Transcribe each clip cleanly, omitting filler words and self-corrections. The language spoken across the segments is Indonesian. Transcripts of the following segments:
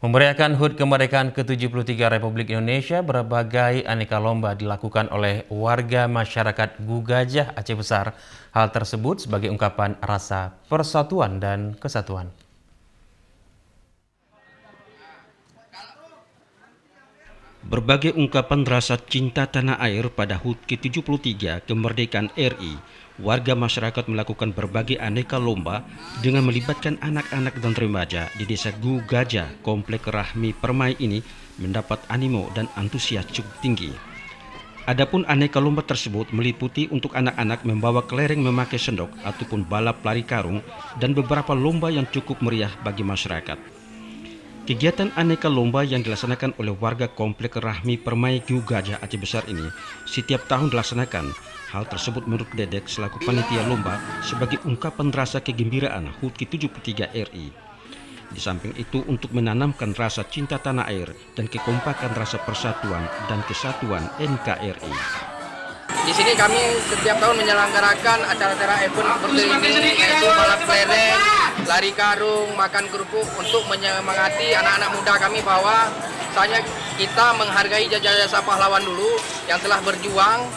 Memeriahkan HUT kemerdekaan ke-73 Republik Indonesia, berbagai aneka lomba dilakukan oleh warga masyarakat Gugajah Aceh Besar. Hal tersebut sebagai ungkapan rasa persatuan dan kesatuan. Berbagai ungkapan rasa cinta tanah air pada HUT ke-73 kemerdekaan RI, warga masyarakat melakukan berbagai aneka lomba dengan melibatkan anak-anak dan remaja di desa Gugajah, Komplek Rahmi Permai ini mendapat animo dan antusias cukup tinggi. Adapun aneka lomba tersebut meliputi untuk anak-anak membawa kelereng memakai sendok ataupun balap lari karung dan beberapa lomba yang cukup meriah bagi masyarakat. Kegiatan aneka lomba yang dilaksanakan oleh warga Komplek Rahmi Permai Gugajah Aceh Besar ini setiap tahun dilaksanakan. Hal tersebut menurut Dedek selaku panitia lomba sebagai ungkapan rasa kegembiraan HUT ke-73 RI. Di samping itu untuk menanamkan rasa cinta tanah air dan kekompakan rasa persatuan dan kesatuan NKRI. Di sini kami setiap tahun menyelenggarakan acara-acara event seperti ini, yaitu balap kelereng, lari karung, makan kerupuk untuk menyemangati anak-anak muda kami bahwa misalnya kita menghargai jasa-jasa pahlawan dulu yang telah berjuang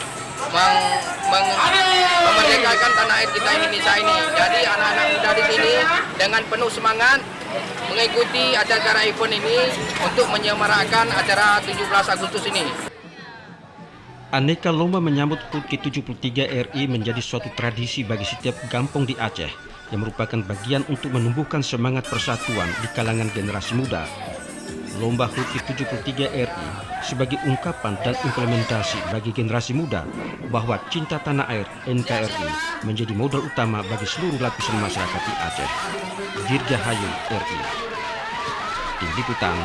memerdekakan tanah air kita Indonesia ini. Jadi anak-anak muda di sini dengan penuh semangat mengikuti acara-acara event ini untuk menyemarakan acara 17 Agustus ini. Aneka lomba menyambut HUT ke-73 RI menjadi suatu tradisi bagi setiap kampung di Aceh yang merupakan bagian untuk menumbuhkan semangat persatuan di kalangan generasi muda. Lomba HUT ke-73 RI sebagai ungkapan dan implementasi bagi generasi muda bahwa cinta tanah air NKRI menjadi modal utama bagi seluruh lapisan masyarakat di Aceh. Dirgahayu RI. Tim Liputan.